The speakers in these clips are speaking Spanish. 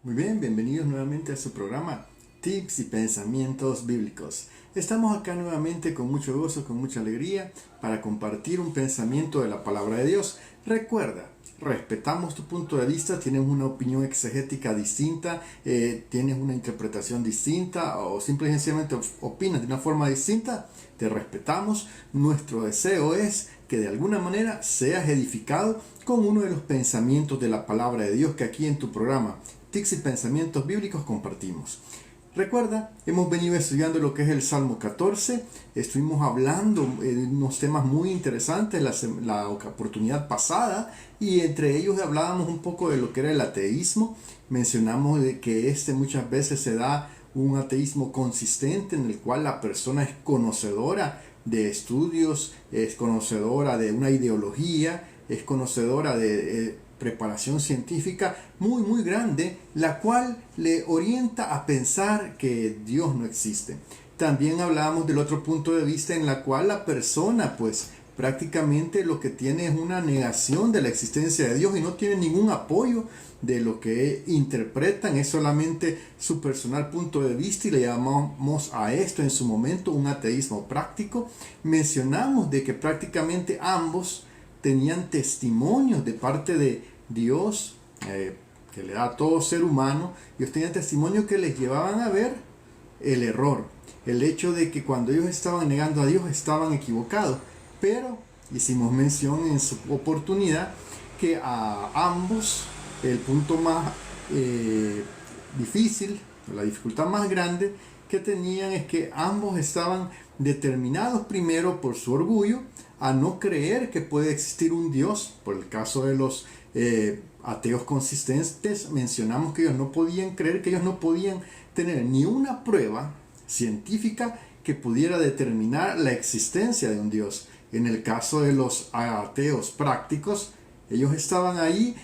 Muy bien, bienvenidos nuevamente a su programa Tips y Pensamientos Bíblicos. Estamos acá nuevamente con mucho gozo, con mucha alegría, para compartir un pensamiento de la palabra de Dios. Recuerda, respetamos tu punto de vista, tienes una opinión exegética distinta, tienes una interpretación distinta o simplemente y sencillamente opinas de una forma distinta, te respetamos. Nuestro deseo es que de alguna manera seas edificado con uno de los pensamientos de la palabra de Dios que aquí en tu programa Tips y Pensamientos Bíblicos compartimos. Recuerda, hemos venido estudiando lo que es el Salmo 14, estuvimos hablando de unos temas muy interesantes la oportunidad pasada y entre ellos hablábamos un poco de lo que era el ateísmo. Mencionamos de que muchas veces se da un ateísmo consistente en el cual la persona es conocedora de estudios, es conocedora de una ideología, es conocedora de preparación científica muy grande, la cual le orienta a pensar que Dios no existe. También hablábamos del otro punto de vista en la cual la persona pues prácticamente lo que tiene es una negación de la existencia de Dios y no tiene ningún apoyo de lo que interpretan, es solamente su personal punto de vista y le llamamos a esto en su momento un ateísmo práctico. Mencionamos de que prácticamente ambos tenían testimonios de parte de Dios, que le da a todo ser humano. Ellos tenían testimonios que les llevaban a ver el error, el hecho de que cuando ellos estaban negando a Dios estaban equivocados, pero hicimos mención en su oportunidad que a ambos el punto más difícil, la dificultad más grande que tenían es que ambos estaban determinados primero por su orgullo a no creer que puede existir un Dios. Por el caso de los ateos consistentes, mencionamos que ellos no podían creer, que ellos no podían tener ni una prueba científica que pudiera determinar la existencia de un Dios. En el caso de los ateos prácticos, ellos estaban ahí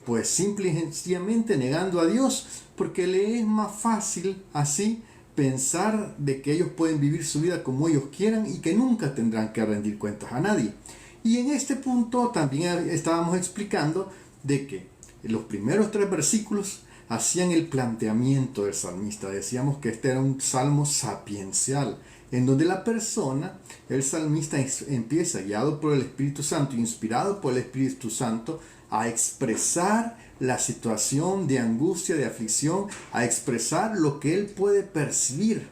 pues simple y sencillamente negando a Dios porque le es más fácil así pensar de que ellos pueden vivir su vida como ellos quieran y que nunca tendrán que rendir cuentas a nadie. Y en este punto también estábamos explicando de que los primeros 3 versículos hacían el planteamiento del salmista. Decíamos que este era un salmo sapiencial, en donde la persona, el salmista, empieza, guiado por el Espíritu Santo, inspirado por el Espíritu Santo, a expresar la situación de angustia, de aflicción, a expresar lo que él puede percibir.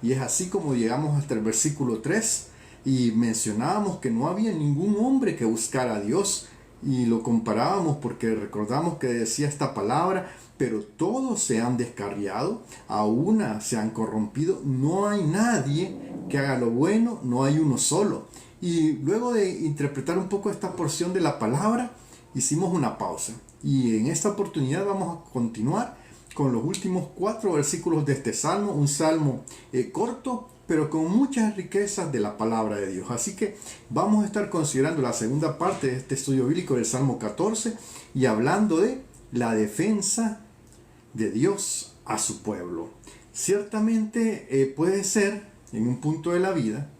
Y es así como llegamos hasta el versículo 3 y mencionábamos que no había ningún hombre que buscara a Dios y lo comparábamos porque recordamos que decía esta palabra: pero todos se han descarriado, a una se han corrompido, no hay nadie que haga lo bueno, no hay uno solo. Y luego de interpretar un poco esta porción de la palabra, hicimos una pausa. Y en esta oportunidad vamos a continuar con los últimos 4 versículos de este salmo, un salmo corto, pero con muchas riquezas de la palabra de Dios. Así que vamos a estar considerando la segunda parte de este estudio bíblico del Salmo 14 y hablando de la defensa de Dios a su pueblo. Ciertamente puede ser en un punto de la vida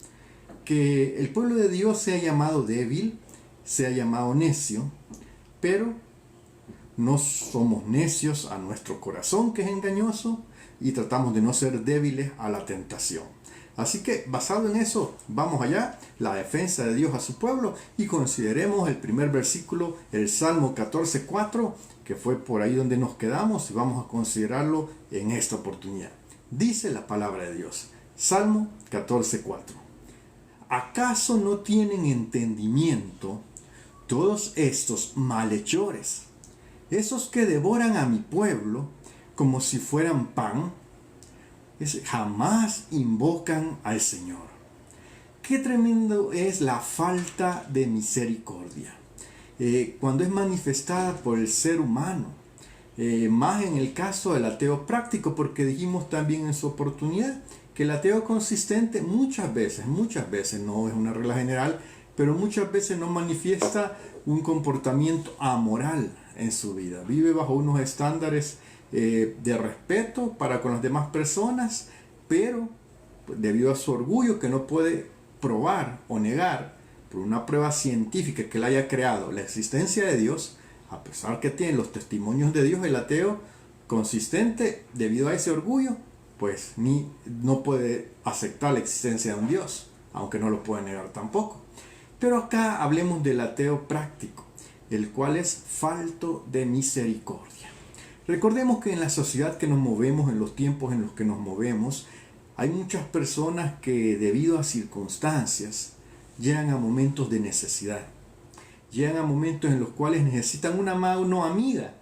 que el pueblo de Dios sea llamado débil, sea llamado necio, pero no somos necios a nuestro corazón, que es engañoso, y tratamos de no ser débiles a la tentación. Así que basado en eso, vamos allá, la defensa de Dios a su pueblo, y consideremos el primer versículo, el Salmo 14:4, que fue por ahí donde nos quedamos, y vamos a considerarlo en esta oportunidad. Dice la palabra de Dios, Salmo 14:4: ¿acaso no tienen entendimiento todos estos malhechores, esos que devoran a mi pueblo como si fueran pan? Jamás invocan al Señor. Qué tremendo es la falta de misericordia cuando es manifestada por el ser humano, más en el caso del ateo práctico, porque dijimos también en su oportunidad que el ateo consistente muchas veces, no es una regla general, pero muchas veces no manifiesta un comportamiento amoral en su vida, vive bajo unos estándares de respeto para con las demás personas, pero debido a su orgullo que no puede probar o negar por una prueba científica que él haya creado la existencia de Dios, a pesar que tiene los testimonios de Dios, el ateo consistente debido a ese orgullo, pues no puede aceptar la existencia de un Dios, aunque no lo puede negar tampoco. Pero acá hablemos del ateo práctico, el cual es falto de misericordia. Recordemos que en la sociedad que nos movemos, en los tiempos en los que nos movemos, hay muchas personas que debido a circunstancias llegan a momentos de necesidad. Llegan a momentos en los cuales necesitan una mano amiga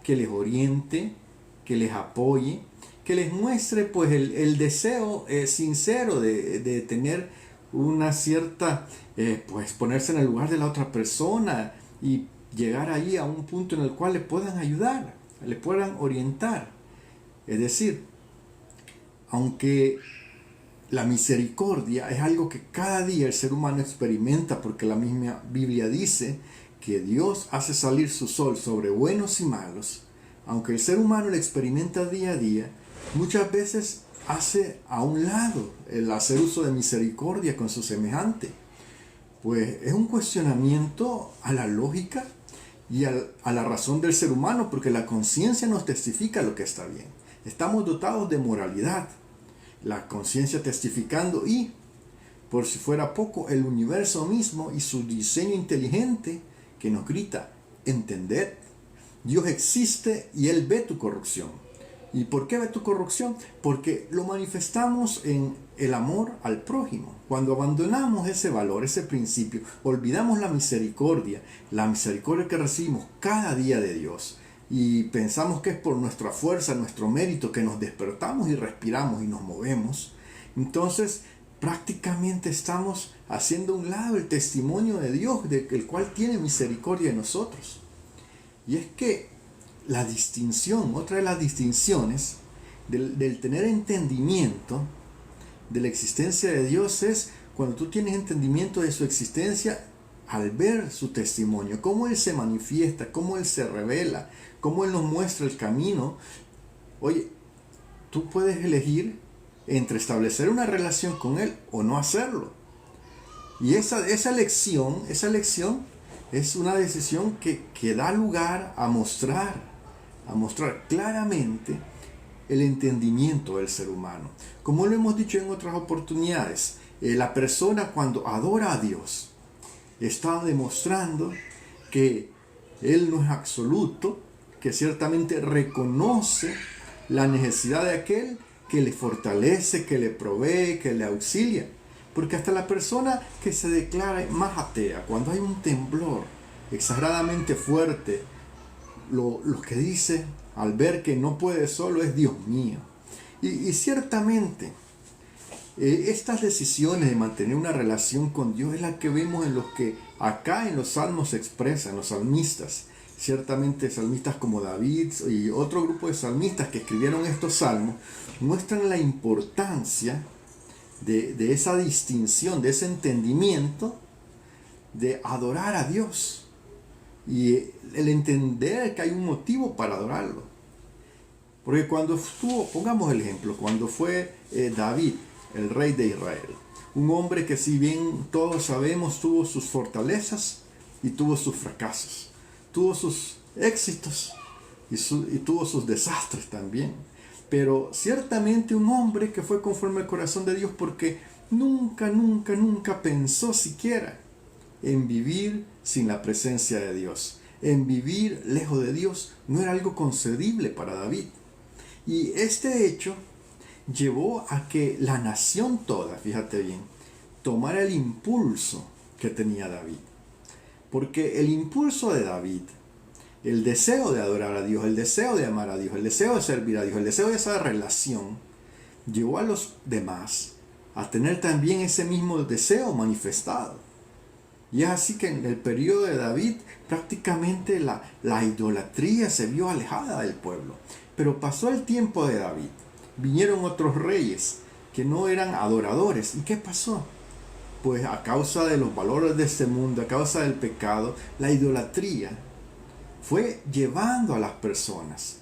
que les oriente, que les apoye, que les muestre pues el deseo sincero de tener una cierta, pues ponerse en el lugar de la otra persona y llegar ahí a un punto en el cual le puedan ayudar, le puedan orientar. Es decir, aunque la misericordia es algo que cada día el ser humano experimenta, porque la misma Biblia dice que Dios hace salir su sol sobre buenos y malos, aunque el ser humano lo experimenta día a día, muchas veces hace a un lado el hacer uso de misericordia con su semejante. Pues es un cuestionamiento a la lógica y a la razón del ser humano, porque la conciencia nos testifica lo que está bien. Estamos dotados de moralidad, la conciencia testificando, y por si fuera poco, el universo mismo y su diseño inteligente que nos grita: entended, Dios existe y Él ve tu corrupción. ¿Y por qué ve tu corrupción? Porque lo manifestamos en el amor al prójimo. Cuando abandonamos ese valor, ese principio, olvidamos la misericordia que recibimos cada día de Dios, y pensamos que es por nuestra fuerza, nuestro mérito que nos despertamos y respiramos y nos movemos, entonces prácticamente estamos haciendo a un lado el testimonio de Dios, del cual tiene misericordia de nosotros. Y es que la distinción, otra de las distinciones del tener entendimiento de la existencia de Dios, es cuando tú tienes entendimiento de su existencia al ver su testimonio, cómo Él se manifiesta, cómo Él se revela, cómo Él nos muestra el camino. Oye, tú puedes elegir entre establecer una relación con Él o no hacerlo. Y esa elección es una decisión que da lugar a mostrar claramente el entendimiento del ser humano. Como lo hemos dicho en otras oportunidades, la persona cuando adora a Dios está demostrando que Él no es absoluto, que ciertamente reconoce la necesidad de aquel que le fortalece, que le provee, que le auxilia. Porque hasta la persona que se declara más atea, cuando hay un temblor exageradamente fuerte, lo que dice al ver que no puede solo es: Dios mío. Y ciertamente estas decisiones de mantener una relación con Dios es la que vemos en los que acá en los salmos se expresan, los salmistas. Ciertamente salmistas como David y otro grupo de salmistas que escribieron estos salmos muestran la importancia de esa distinción, de ese entendimiento de adorar a Dios y el entender que hay un motivo para adorarlo. Porque pongamos el ejemplo, cuando fue David, el rey de Israel, un hombre que, si bien todos sabemos, tuvo sus fortalezas y tuvo sus fracasos, tuvo sus éxitos y tuvo sus desastres también, pero ciertamente un hombre que fue conforme al corazón de Dios, porque nunca pensó siquiera en vivir sin la presencia de Dios. En vivir lejos de Dios no era algo concebible para David. Y este hecho llevó a que la nación toda, fíjate bien, tomara el impulso que tenía David. Porque el impulso de David, el deseo de adorar a Dios, el deseo de amar a Dios, el deseo de servir a Dios, el deseo de esa relación, llevó a los demás a tener también ese mismo deseo manifestado. Y es así que en el periodo de David prácticamente la idolatría se vio alejada del pueblo. Pero pasó el tiempo de David, vinieron otros reyes que no eran adoradores. ¿Y qué pasó? Pues a causa de los valores de este mundo, a causa del pecado, la idolatría fue llevando a las personas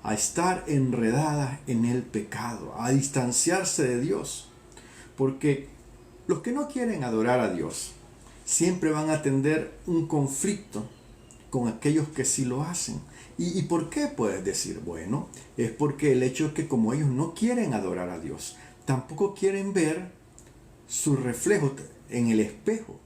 a estar enredadas en el pecado, a distanciarse de Dios. Porque los que no quieren adorar a Dios siempre van a tener un conflicto con aquellos que sí lo hacen. ¿Y por qué puedes decir? Bueno, es porque el hecho es que como ellos no quieren adorar a Dios, tampoco quieren ver su reflejo en el espejo.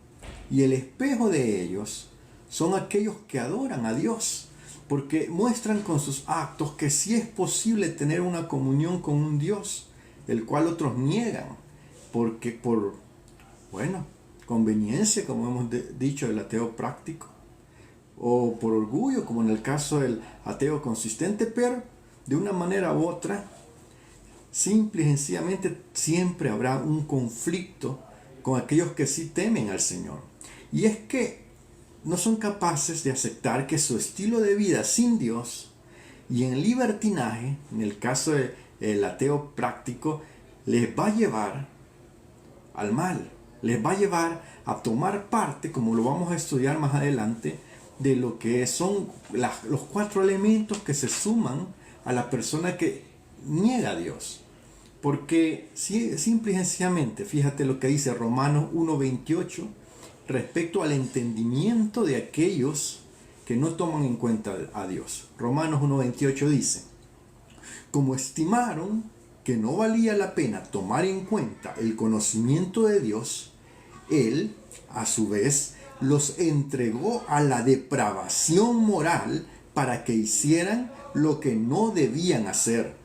Y el espejo de ellos son aquellos que adoran a Dios, porque muestran con sus actos que sí es posible tener una comunión con un Dios, el cual otros niegan, porque por, bueno, conveniencia, como hemos dicho, del ateo práctico, o por orgullo, como en el caso del ateo consistente, pero de una manera u otra, simple y sencillamente siempre habrá un conflicto con aquellos que sí temen al Señor. Y es que no son capaces de aceptar que su estilo de vida sin Dios y en libertinaje, en el caso del ateo práctico, les va a llevar al mal, les va a llevar a tomar parte, como lo vamos a estudiar más adelante, de lo que son los 4 elementos que se suman a la persona que niega a Dios. Porque simple y sencillamente, fíjate lo que dice Romanos 1:28 respecto al entendimiento de aquellos que no toman en cuenta a Dios. Romanos 1:28 dice: como estimaron que no valía la pena tomar en cuenta el conocimiento de Dios, Él, a su vez, los entregó a la depravación moral para que hicieran lo que no debían hacer.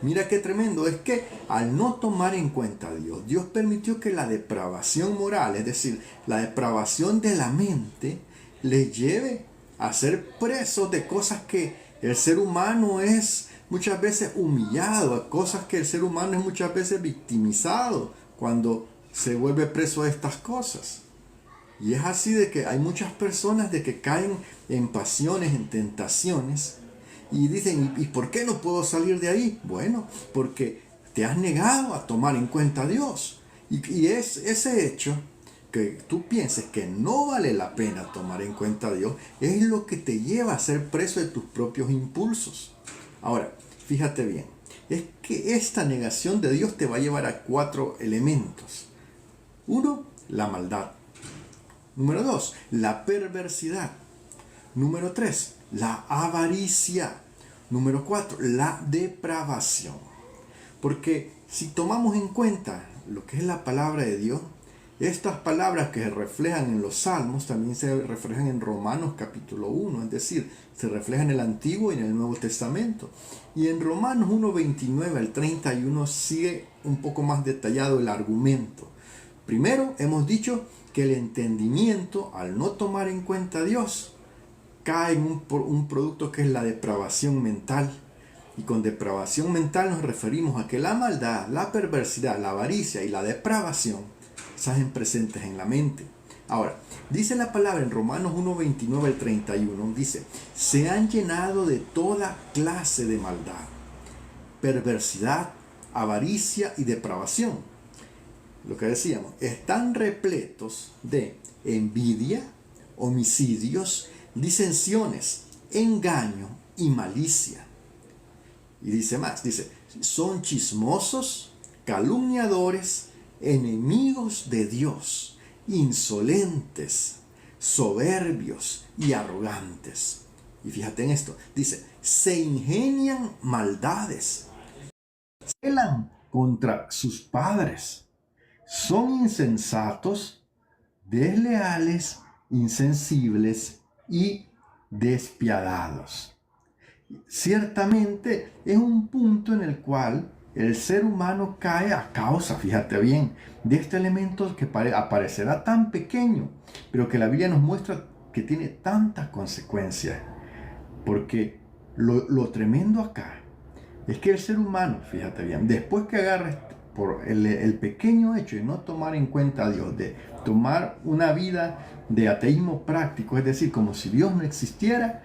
Mira qué tremendo, es que al no tomar en cuenta a Dios, Dios permitió que la depravación moral, es decir, la depravación de la mente, les lleve a ser presos de cosas que el ser humano es muchas veces humillado, a cosas que el ser humano es muchas veces victimizado cuando se vuelve preso de estas cosas. Y es así de que hay muchas personas de que caen en pasiones, en tentaciones, y dicen, ¿y por qué no puedo salir de ahí? Bueno, porque te has negado a tomar en cuenta a Dios. Y es ese hecho que tú pienses que no vale la pena tomar en cuenta a Dios, es lo que te lleva a ser preso de tus propios impulsos. Ahora, fíjate bien, es que esta negación de Dios te va a llevar a 4 elementos. 1, la maldad. Número 2, la perversidad. Número 3, la avaricia. Número 4, la depravación. Porque si tomamos en cuenta lo que es la palabra de Dios, estas palabras que se reflejan en los Salmos también se reflejan en Romanos capítulo 1, es decir, se reflejan en el Antiguo y en el Nuevo Testamento. Y en Romanos 1:29 al 31 sigue un poco más detallado el argumento. Primero, hemos dicho que el entendimiento, al no tomar en cuenta a Dios, cae en un producto que es la depravación mental. Y con depravación mental nos referimos a que la maldad, la perversidad, la avaricia y la depravación se hacen presentes en la mente. Ahora, dice la palabra en Romanos 1:29 al 31, dice: se han llenado de toda clase de maldad, perversidad, avaricia y depravación. Lo que decíamos, están repletos de envidia, homicidios, disensiones, engaño y malicia. Y dice más, dice, son chismosos, calumniadores, enemigos de Dios, insolentes, soberbios y arrogantes. Y fíjate en esto, dice, se ingenian maldades, celan contra sus padres, son insensatos, desleales, insensibles y despiadados. Ciertamente es un punto en el cual el ser humano cae a causa, fíjate bien, de este elemento que aparecerá tan pequeño, pero que la Biblia nos muestra que tiene tantas consecuencias. Porque lo tremendo acá es que el ser humano, fíjate bien, después que agarra por el pequeño hecho de no tomar en cuenta a Dios, de tomar una vida de ateísmo práctico, es decir, como si Dios no existiera,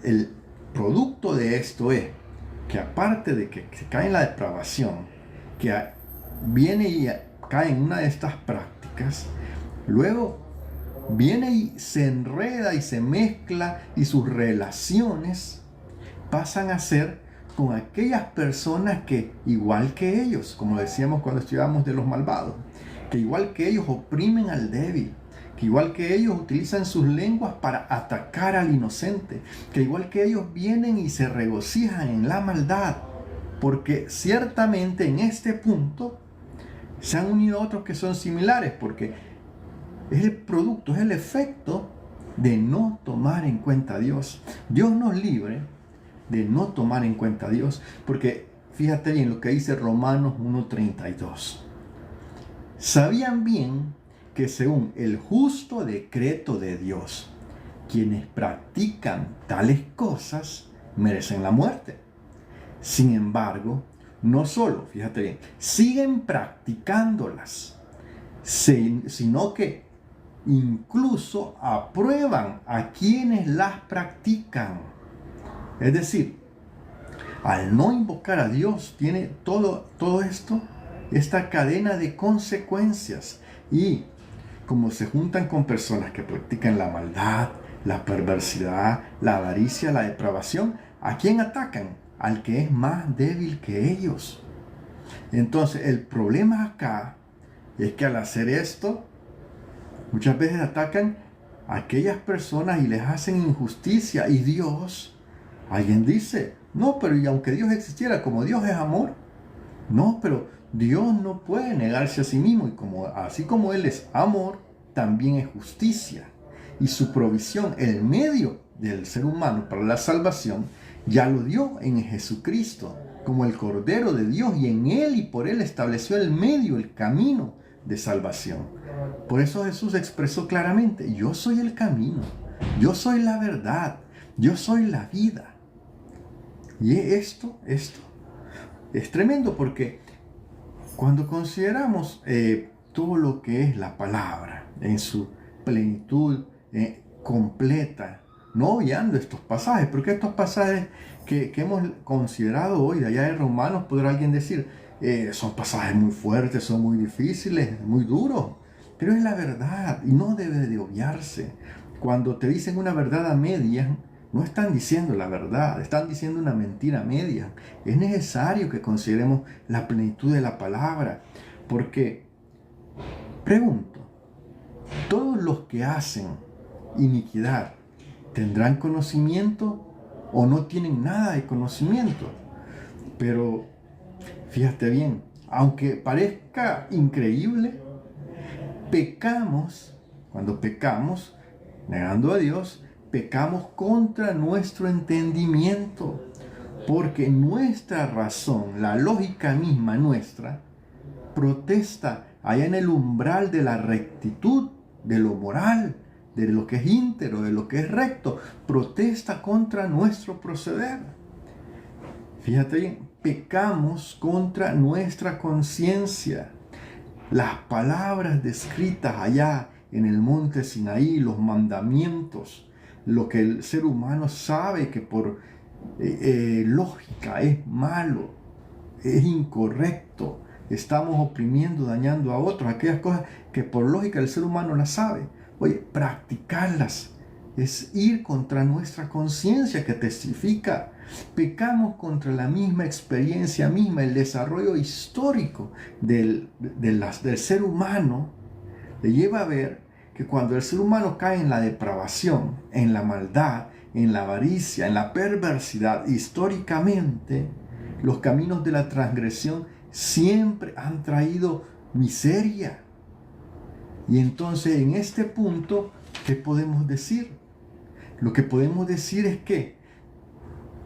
el producto de esto es que aparte de que se cae en la depravación, que viene y cae en una de estas prácticas, luego viene y se enreda y se mezcla y sus relaciones pasan a ser con aquellas personas que, igual que ellos, como decíamos cuando estudiábamos de los malvados, que igual que ellos oprimen al débil, que igual que ellos utilizan sus lenguas para atacar al inocente, que igual que ellos vienen y se regocijan en la maldad, porque ciertamente en este punto se han unido otros que son similares, porque es el producto, es el efecto de no tomar en cuenta a Dios. Dios nos libre de no tomar en cuenta a Dios, porque fíjate bien lo que dice Romanos 1:32. Sabían bien que según el justo decreto de Dios, quienes practican tales cosas merecen la muerte. Sin embargo, no solo, fíjate bien, siguen practicándolas, sino que incluso aprueban a quienes las practican. Es decir, al no invocar a Dios, tiene todo esto, esta cadena de consecuencias. Y como se juntan con personas que practican la maldad, la perversidad, la avaricia, la depravación, ¿a quién atacan? Al que es más débil que ellos. Entonces, el problema acá es que al hacer esto, muchas veces atacan a aquellas personas y les hacen injusticia. Y Dios, alguien dice, no, pero y aunque Dios existiera, como Dios es amor, no, pero Dios no puede negarse a sí mismo. Y así como Él es amor, también es justicia. Y su provisión, el medio del ser humano para la salvación, ya lo dio en Jesucristo, como el Cordero de Dios, y en Él y por Él estableció el medio, el camino de salvación. Por eso Jesús expresó claramente, yo soy el camino, yo soy la verdad, yo soy la vida. Y esto es tremendo, porque cuando consideramos todo lo que es la palabra en su plenitud completa, no obviando estos pasajes, porque estos pasajes que hemos considerado hoy de allá de Romanos, podrá alguien decir, son pasajes muy fuertes, son muy difíciles, muy duros, pero es la verdad y no debe de obviarse. Cuando te dicen una verdad a medias, no están diciendo la verdad, están diciendo una mentira a medias. Es necesario que consideremos la plenitud de la palabra, porque, pregunto, ¿todos los que hacen iniquidad tendrán conocimiento o no tienen nada de conocimiento? Pero fíjate bien, aunque parezca increíble, cuando pecamos, negando a Dios, pecamos contra nuestro entendimiento, porque nuestra razón, la lógica misma nuestra, protesta allá en el umbral de la rectitud, de lo moral, de lo que es íntegro, de lo que es recto, protesta contra nuestro proceder. Fíjate bien, pecamos contra nuestra conciencia. Las palabras descritas allá en el monte Sinaí, los mandamientos, lo que el ser humano sabe que por lógica es malo, es incorrecto, estamos oprimiendo, dañando a otros, aquellas cosas que por lógica el ser humano las sabe. Oye, practicarlas es ir contra nuestra conciencia que testifica. Pecamos contra la misma experiencia misma, el desarrollo histórico del ser humano le lleva a ver que cuando el ser humano cae en la depravación, en la maldad, en la avaricia, en la perversidad, históricamente, los caminos de la transgresión siempre han traído miseria. Y entonces en este punto, ¿qué podemos decir? Lo que podemos decir es que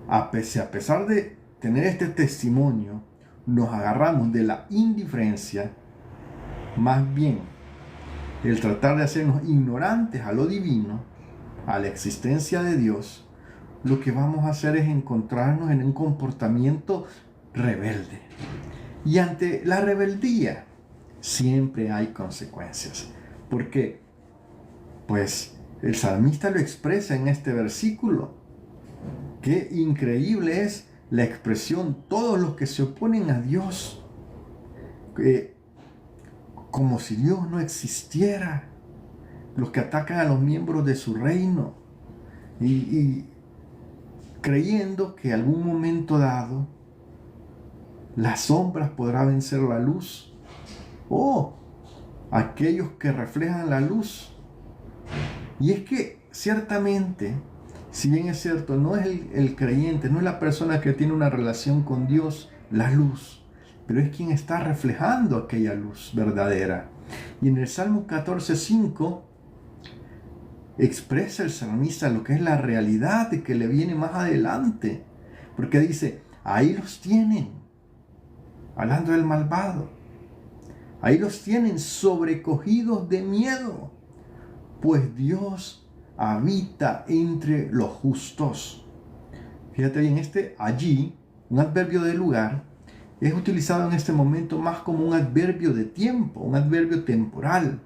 a pesar de tener este testimonio, nos agarramos de la indiferencia, más bien el tratar de hacernos ignorantes a lo divino, a la existencia de Dios, lo que vamos a hacer es encontrarnos en un comportamiento rebelde. Y ante la rebeldía siempre hay consecuencias. Porque, pues, el salmista lo expresa en este versículo. Qué increíble es la expresión, todos los que se oponen a Dios, como si Dios no existiera, los que atacan a los miembros de su reino y creyendo que en algún momento dado las sombras podrá vencer la luz, o aquellos que reflejan la luz Y es que ciertamente, si bien es cierto, no es el creyente, no es la persona que tiene una relación con Dios, la luz, pero es quien está reflejando aquella luz verdadera. Y en el Salmo 14:5 expresa el salmista lo que es la realidad de que le viene más adelante, porque dice, ahí los tienen, hablando del malvado, ahí los tienen sobrecogidos de miedo, pues Dios habita entre los justos. Fíjate bien, allí, un adverbio de lugar, es utilizado en este momento más como un adverbio de tiempo, un adverbio temporal.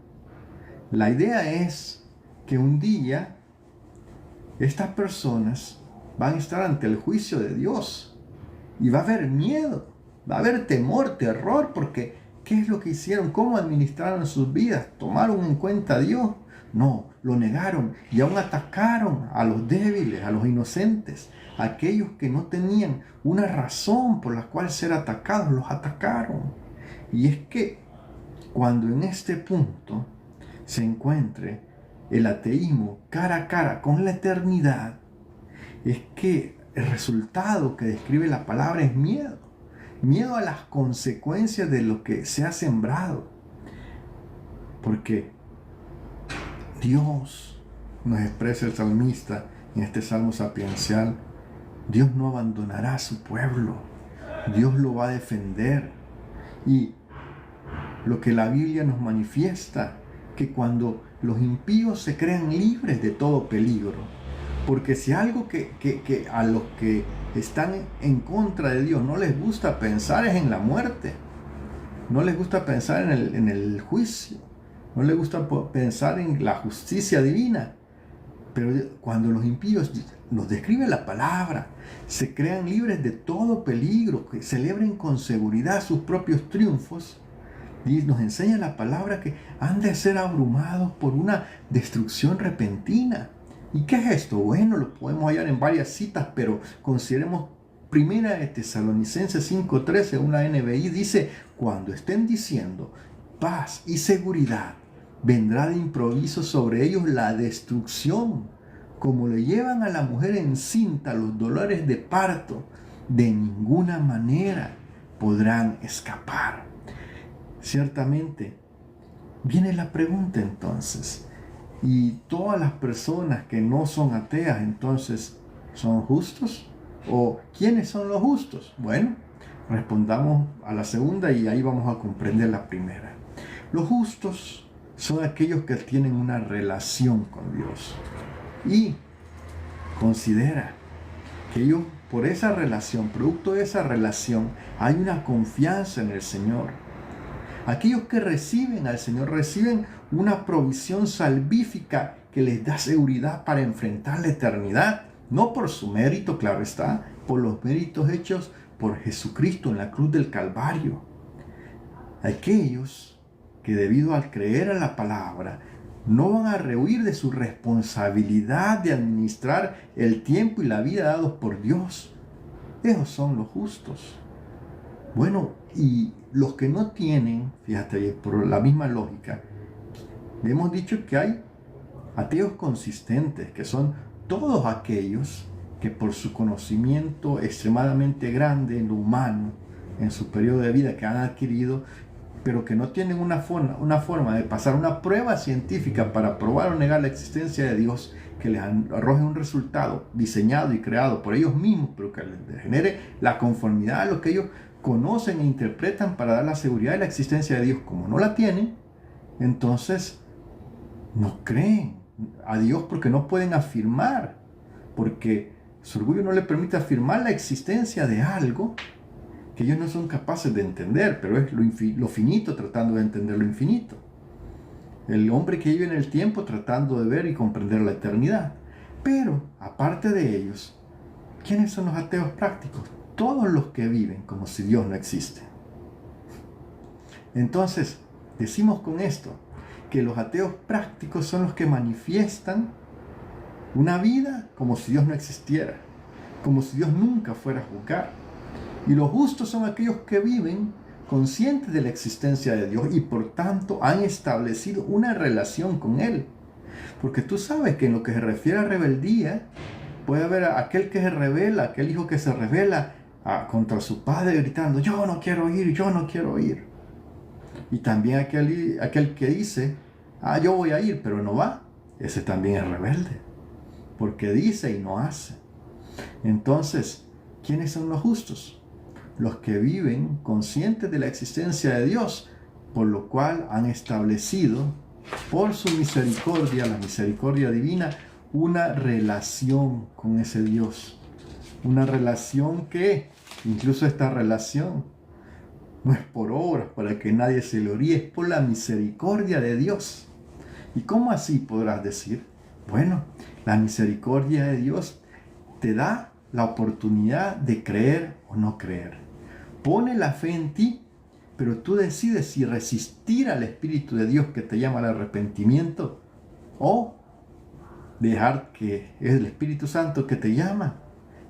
La idea es que un día estas personas van a estar ante el juicio de Dios y va a haber miedo, va a haber temor, terror, porque ¿qué es lo que hicieron? ¿Cómo administraron sus vidas? ¿Tomaron en cuenta a Dios? No, lo negaron y aún atacaron a los débiles, a los inocentes, a aquellos que no tenían una razón por la cual ser atacados, los atacaron. Y es que cuando en este punto se encuentre el ateísmo cara a cara con la eternidad, es que el resultado que describe la palabra es miedo. Miedo a las consecuencias de lo que se ha sembrado. Porque Dios, nos expresa el salmista en este salmo sapiencial, Dios no abandonará a su pueblo. Dios lo va a defender. Y lo que la Biblia nos manifiesta, que cuando los impíos se crean libres de todo peligro, porque si algo que a los que están en contra de Dios no les gusta pensar es en la muerte, no les gusta pensar en el juicio, no les gusta pensar en la justicia divina, pero cuando los impíos, nos describe la palabra, se crean libres de todo peligro, que celebren con seguridad sus propios triunfos, y nos enseña la palabra que han de ser abrumados por una destrucción repentina. ¿Y qué es esto? Bueno, lo podemos hallar en varias citas, pero consideremos Primera de Tesalonicenses 5:13, una NBI, dice, cuando estén diciendo paz y seguridad, vendrá de improviso sobre ellos la destrucción, como le llevan a la mujer encinta los dolores de parto, de ninguna manera podrán escapar. Ciertamente, viene la pregunta entonces, ¿y todas las personas que no son ateas entonces son justos? ¿O quiénes son los justos? Bueno, respondamos a la segunda y ahí vamos a comprender la primera. Los justos son aquellos que tienen una relación con Dios y considera que ellos, por esa relación, producto de esa relación, hay una confianza en el Señor. Aquellos que reciben al Señor reciben una provisión salvífica que les da seguridad para enfrentar la eternidad, no por su mérito, claro está, por los méritos hechos por Jesucristo en la cruz del Calvario. Aquellos que debido al creer en la palabra no van a rehuir de su responsabilidad de administrar el tiempo y la vida dados por Dios. Esos son los justos. Bueno, y los que no tienen, fíjate bien, por la misma lógica, hemos dicho que hay ateos consistentes, que son todos aquellos que por su conocimiento extremadamente grande en lo humano, en su periodo de vida que han adquirido, pero que no tienen una forma de pasar una prueba científica para probar o negar la existencia de Dios, que les arroje un resultado diseñado y creado por ellos mismos, pero que les genere la conformidad a lo que ellos conocen e interpretan para dar la seguridad de la existencia de Dios. Como no la tienen, entonces no creen a Dios porque no pueden afirmar, porque su orgullo no les permite afirmar la existencia de algo que ellos no son capaces de entender, pero es lo finito tratando de entender lo infinito. El hombre que vive en el tiempo tratando de ver y comprender la eternidad. Pero, aparte de ellos, ¿quiénes son los ateos prácticos? Todos los que viven como si Dios no existe. Entonces, decimos con esto que los ateos prácticos son los que manifiestan una vida como si Dios no existiera, como si Dios nunca fuera a juzgar. Y los justos son aquellos que viven conscientes de la existencia de Dios y por tanto han establecido una relación con Él. Porque tú sabes que en lo que se refiere a rebeldía, puede haber aquel que se revela, aquel hijo que se revela contra su padre gritando, yo no quiero ir, yo no quiero ir. Y también aquel que dice, yo voy a ir, pero no va. Ese también es rebelde, porque dice y no hace. Entonces, ¿quiénes son los justos? Los que viven conscientes de la existencia de Dios, por lo cual han establecido, por su misericordia, la misericordia divina, una relación con ese Dios. Una relación que, incluso esta relación, no es por obras para que nadie se gloríe, es por la misericordia de Dios. ¿Y cómo así podrás decir? Bueno, la misericordia de Dios te da la oportunidad de creer o no creer. Pone la fe en ti, pero tú decides si resistir al Espíritu de Dios que te llama al arrepentimiento o dejar que es el Espíritu Santo que te llama,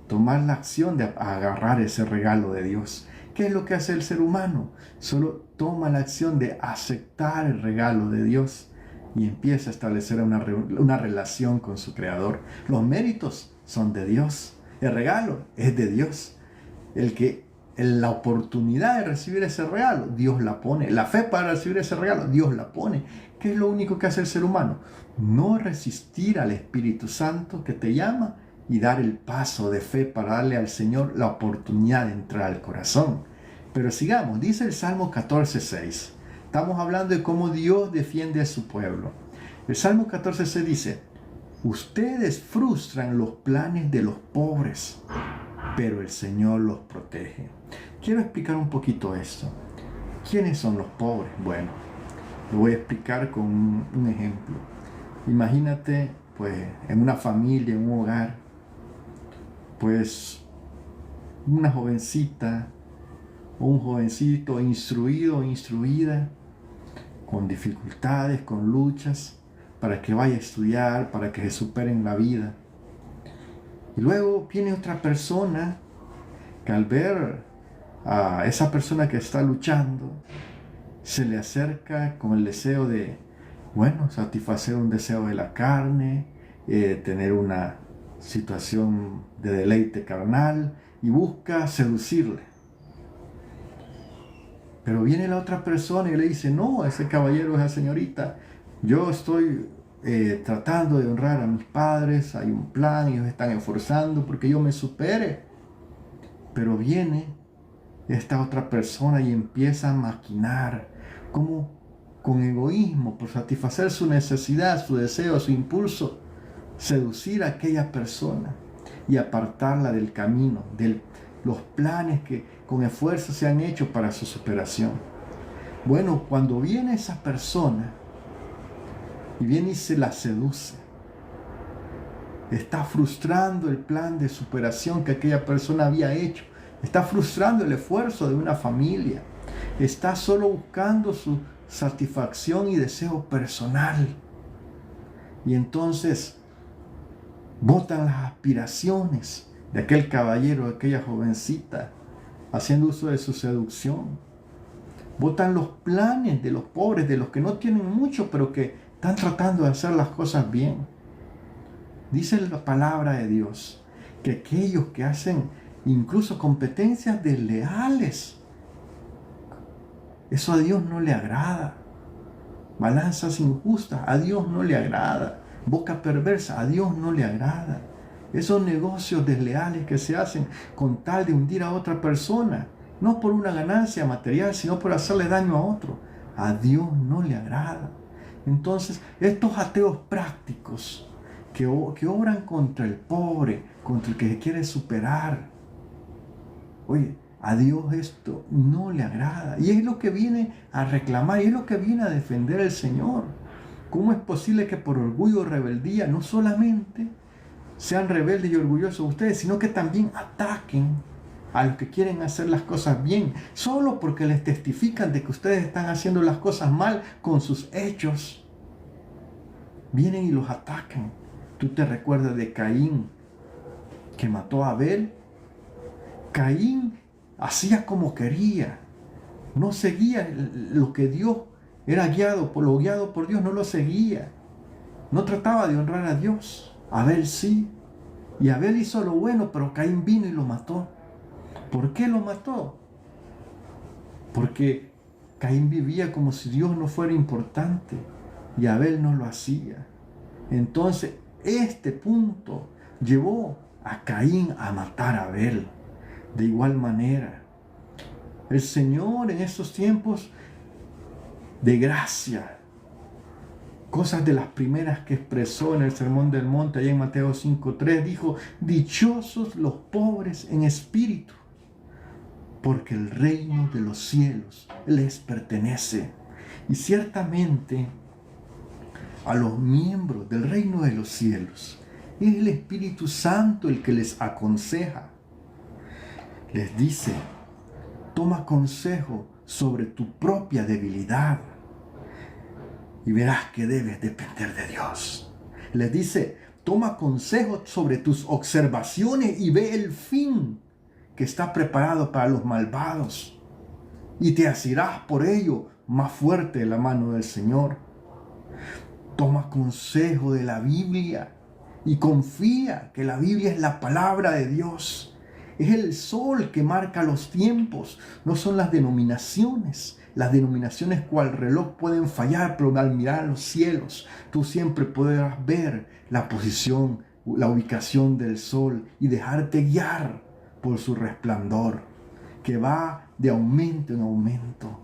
tomar la acción de agarrar ese regalo de Dios. ¿Qué es lo que hace el ser humano? Solo toma la acción de aceptar el regalo de Dios y empieza a establecer una relación con su Creador. Los méritos son de Dios, el regalo es de Dios. La oportunidad de recibir ese regalo, Dios la pone. La fe para recibir ese regalo, Dios la pone. ¿Qué es lo único que hace el ser humano? No resistir al Espíritu Santo que te llama y dar el paso de fe para darle al Señor la oportunidad de entrar al corazón. Pero sigamos, dice el Salmo 14:6. Estamos hablando de cómo Dios defiende a su pueblo. El Salmo 14:6 dice, ustedes frustran los planes de los pobres, pero el Señor los protege. Quiero explicar un poquito esto. ¿Quiénes son los pobres? Bueno, lo voy a explicar con un ejemplo. Imagínate, pues, en una familia, en un hogar, pues, una jovencita o un jovencito instruido o instruida, con dificultades, con luchas, para que vaya a estudiar, para que se superen la vida. Y luego viene otra persona que al ver a esa persona que está luchando, se le acerca con el deseo de, satisfacer un deseo de la carne, tener una situación de deleite carnal y busca seducirle. Pero viene la otra persona y le dice, no, ese caballero, esa señorita, yo estoy tratando de honrar a mis padres, hay un plan, ellos están esforzando porque yo me supere. Pero viene esta otra persona y empieza a maquinar, como con egoísmo, por satisfacer su necesidad, su deseo, su impulso, seducir a aquella persona y apartarla del camino, de los planes que con esfuerzo se han hecho para su superación. Bueno, cuando viene esa persona y viene y se la seduce, está frustrando el plan de superación que aquella persona había hecho, está frustrando el esfuerzo de una familia, está solo buscando su satisfacción y deseo personal. Y entonces botan las aspiraciones de aquel caballero, de aquella jovencita, haciendo uso de su seducción. Botan los planes de los pobres, de los que no tienen mucho, pero que están tratando de hacer las cosas bien. Dice la palabra de Dios que aquellos que hacen incluso competencias desleales, eso a Dios no le agrada. Balanzas injustas, a Dios no le agrada. Boca perversa, a Dios no le agrada. Esos negocios desleales que se hacen con tal de hundir a otra persona, no por una ganancia material, sino por hacerle daño a otro, a Dios no le agrada. Entonces, estos ateos prácticos que obran contra el pobre, contra el que se quiere superar, oye, a Dios esto no le agrada. Y es lo que viene a reclamar, y es lo que viene a defender el Señor. ¿Cómo es posible que por orgullo o rebeldía no solamente sean rebeldes y orgullosos ustedes, sino que también ataquen a los que quieren hacer las cosas bien, solo porque les testifican de que ustedes están haciendo las cosas mal con sus hechos? Vienen y los atacan. Tú te recuerdas de Caín, que mató a Abel. Caín hacía como quería, no seguía lo que Dios era guiado por Dios, no lo seguía. no trataba de honrar a Dios. Abel sí. Y Abel hizo lo bueno, pero Caín vino y lo mató. ¿Por qué lo mató? Porque Caín vivía como si Dios no fuera importante y Abel no lo hacía. Entonces, este punto llevó a Caín a matar a Abel. De igual manera, el Señor en estos tiempos de gracia, cosas de las primeras que expresó en el Sermón del Monte, allá en Mateo 5:3, dijo: dichosos los pobres en espíritu, porque el reino de los cielos les pertenece. Y ciertamente a los miembros del reino de los cielos es el Espíritu Santo el que les aconseja. Les dice: toma consejo sobre tu propia debilidad y verás que debes depender de Dios. Les dice: toma consejo sobre tus observaciones y ve el fin que está preparado para los malvados, y te asirás por ello más fuerte de la mano del Señor. Toma consejo de la Biblia y confía que la Biblia es la palabra de Dios. Es el sol que marca los tiempos, no son las denominaciones. Las denominaciones cual reloj pueden fallar, pero al mirar los cielos, tú siempre podrás ver la posición, la ubicación del sol y dejarte guiar por su resplandor, que va de aumento en aumento,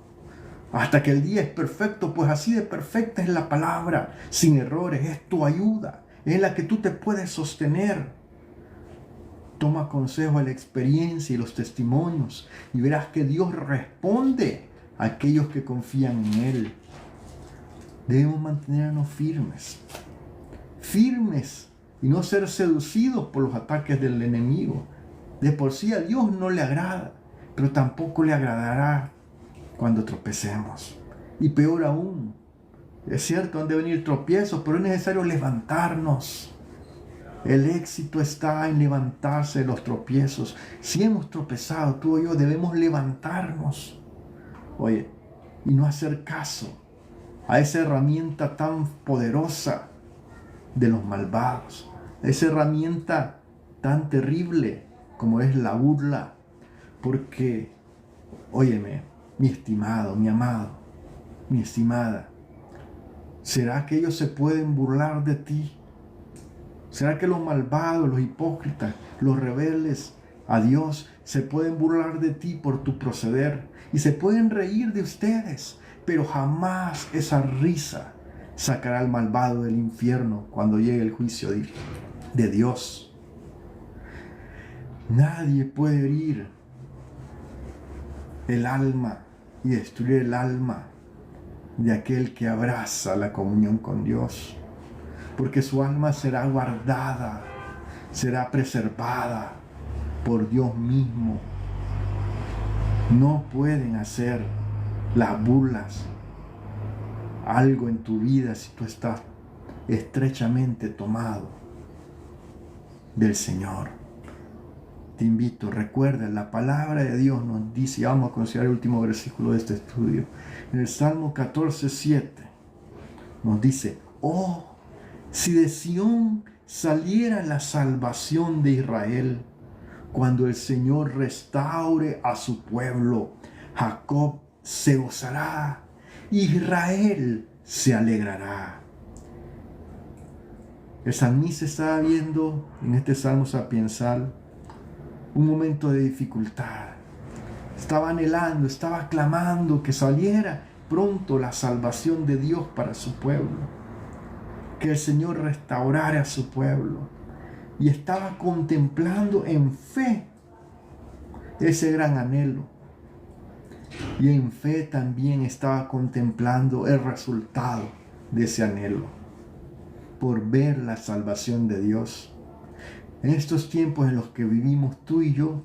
hasta que el día es perfecto. Pues así de perfecta es la palabra, sin errores. Es tu ayuda, es la que tú te puedes sostener. Toma consejo de la experiencia y los testimonios y verás que Dios responde a aquellos que confían en Él. Debemos mantenernos firmes y no ser seducidos por los ataques del enemigo. De por sí a Dios no le agrada, pero tampoco le agradará cuando tropecemos. Y peor aún, es cierto, han de venir tropiezos, pero es necesario levantarnos. El éxito está en levantarse de los tropiezos. Si hemos tropezado, tú y yo debemos levantarnos. Oye, y no hacer caso a esa herramienta tan poderosa de los malvados, esa herramienta tan terrible como es la burla. Porque, óyeme, mi estimado, mi amado, mi estimada, ¿será que ellos se pueden burlar de ti? ¿Será que los malvados, los hipócritas, los rebeldes a Dios se pueden burlar de ti por tu proceder? Y se pueden reír de ustedes, pero jamás esa risa sacará al malvado del infierno cuando llegue el juicio de Dios. Nadie puede herir el alma y destruir el alma de aquel que abraza la comunión con Dios, porque su alma será guardada, será preservada por Dios mismo. No pueden hacer las burlas algo en tu vida si tú estás estrechamente tomado del Señor. Te invito, recuerda, la palabra de Dios nos dice, y vamos a considerar el último versículo de este estudio, en el Salmo 14:7, nos dice: oh, si de Sión saliera la salvación de Israel, cuando el Señor restaure a su pueblo, Jacob se gozará, Israel se alegrará. El salmista estaba viendo en este salmo sapiensal un momento de dificultad. Estaba anhelando, estaba clamando que saliera pronto la salvación de Dios para su pueblo, que el Señor restaurara a su pueblo. Y estaba contemplando en fe ese gran anhelo. Y en fe también estaba contemplando el resultado de ese anhelo, por ver la salvación de Dios. En estos tiempos en los que vivimos tú y yo,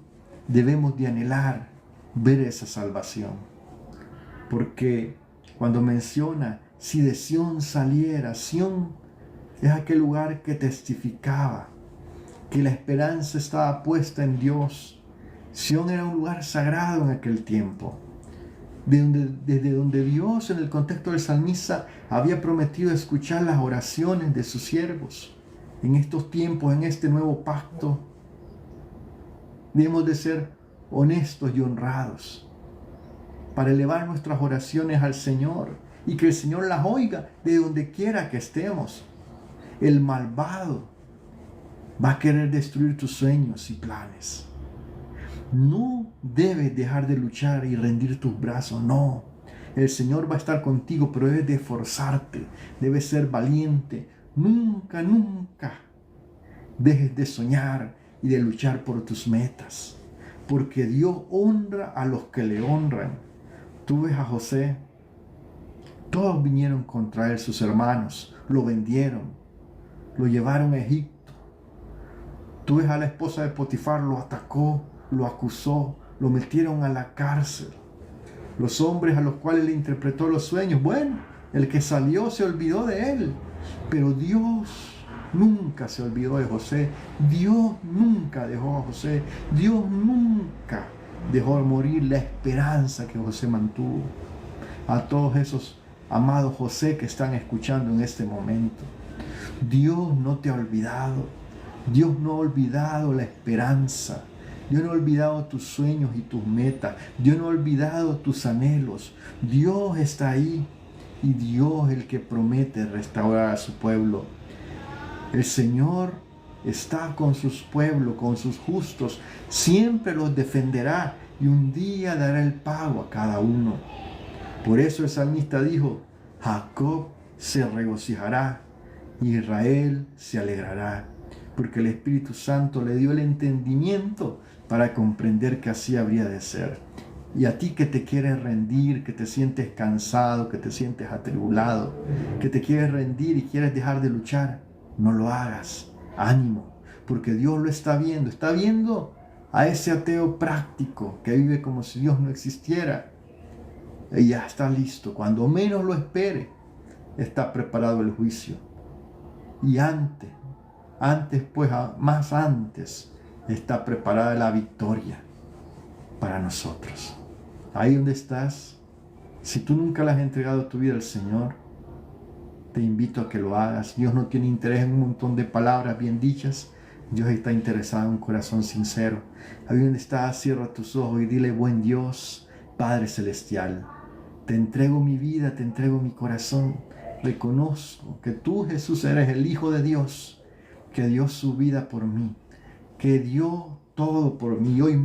debemos de anhelar ver esa salvación. Porque cuando menciona, si de Sión saliera, Sión es aquel lugar que testificaba que la esperanza estaba puesta en Dios. Sión era un lugar sagrado en aquel tiempo. desde donde Dios, en el contexto del salmista, había prometido escuchar las oraciones de sus siervos. En estos tiempos, en este nuevo pacto, debemos de ser honestos y honrados para elevar nuestras oraciones al Señor y que el Señor las oiga de donde quiera que estemos. El malvado va a querer destruir tus sueños y planes. No debes dejar de luchar y rendir tus brazos, no. El Señor va a estar contigo, pero debes de esforzarte, debes ser valiente. Nunca, nunca dejes de soñar y de luchar por tus metas, porque Dios honra a los que le honran. Tú ves a José, todos vinieron contra él, sus hermanos, lo vendieron, lo llevaron a Egipto. Tú ves a la esposa de Potifar, lo atacó, lo acusó, lo metieron a la cárcel. Los hombres a los cuales le interpretó los sueños, bueno, el que salió se olvidó de él, pero Dios nunca se olvidó de José. Dios nunca dejó a José. Dios nunca dejó morir la esperanza que José mantuvo. A todos esos amados José que están escuchando en este momento, Dios no te ha olvidado. Dios no ha olvidado la esperanza. Dios no ha olvidado tus sueños y tus metas. Dios no ha olvidado tus anhelos. Dios está ahí y Dios es el que promete restaurar a su pueblo. El Señor está con sus pueblos, con sus justos. Siempre los defenderá y un día dará el pago a cada uno. Por eso el salmista dijo, Jacob se regocijará, Israel se alegrará, porque el Espíritu Santo le dio el entendimiento para comprender que así habría de ser. Y a ti que te quieres rendir, que te sientes cansado, que te sientes atribulado, que te quieres rendir y quieres dejar de luchar, no lo hagas. Ánimo, porque Dios lo está viendo a ese ateo práctico que vive como si Dios no existiera. Y ya está listo, cuando menos lo espere, está preparado el juicio. Y antes, pues más antes, está preparada la victoria para nosotros. Ahí donde estás, si tú nunca le has entregado tu vida al Señor, te invito a que lo hagas. Dios no tiene interés en un montón de palabras bien dichas. Dios está interesado en un corazón sincero. Ahí donde estás, cierra tus ojos y dile, buen Dios, Padre Celestial, te entrego mi vida, te entrego mi corazón. Reconozco que tú, Jesús, eres el Hijo de Dios, que dio su vida por mí, que dio todo por mí. Hoy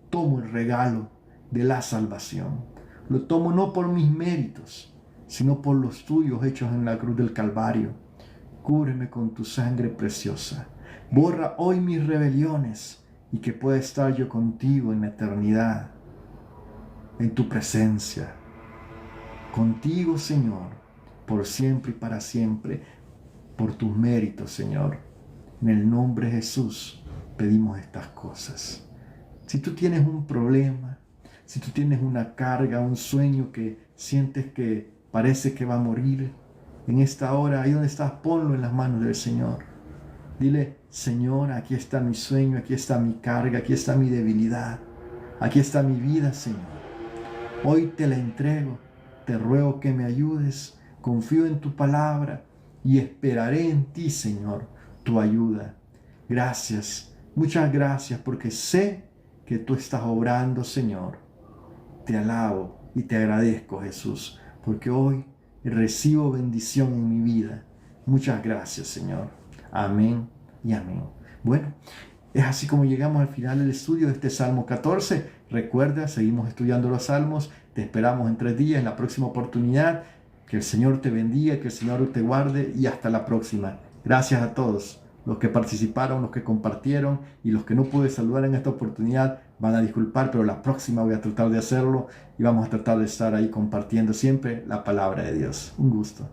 tomo el regalo de la salvación. Lo tomo no por mis méritos, sino por los tuyos hechos en la cruz del Calvario. Cúbreme con tu sangre preciosa. Borra hoy mis rebeliones y que pueda estar yo contigo en la eternidad, en tu presencia. Contigo, Señor, por siempre y para siempre, por tus méritos, Señor. En el nombre de Jesús pedimos estas cosas. Si tú tienes un problema, si tú tienes una carga, un sueño que sientes que parece que va a morir, en esta hora, ahí donde estás, ponlo en las manos del Señor. Dile, Señor, aquí está mi sueño, aquí está mi carga, aquí está mi debilidad, aquí está mi vida, Señor. Hoy te la entrego, te ruego que me ayudes, confío en tu palabra y esperaré en ti, Señor, tu ayuda. Gracias, muchas gracias, porque sé que tú estás obrando, Señor. Te alabo y te agradezco, Jesús, porque hoy recibo bendición en mi vida. Muchas gracias, Señor. Amén y amén. Bueno, es así como llegamos al final del estudio de este Salmo 14. Recuerda, seguimos estudiando los Salmos. Te esperamos en 3 días, en la próxima oportunidad. Que el Señor te bendiga, que el Señor te guarde y hasta la próxima. Gracias a todos los que participaron, los que compartieron y los que no pude saludar en esta oportunidad. Van a disculpar, pero la próxima voy a tratar de hacerlo y vamos a tratar de estar ahí compartiendo siempre la palabra de Dios. Un gusto.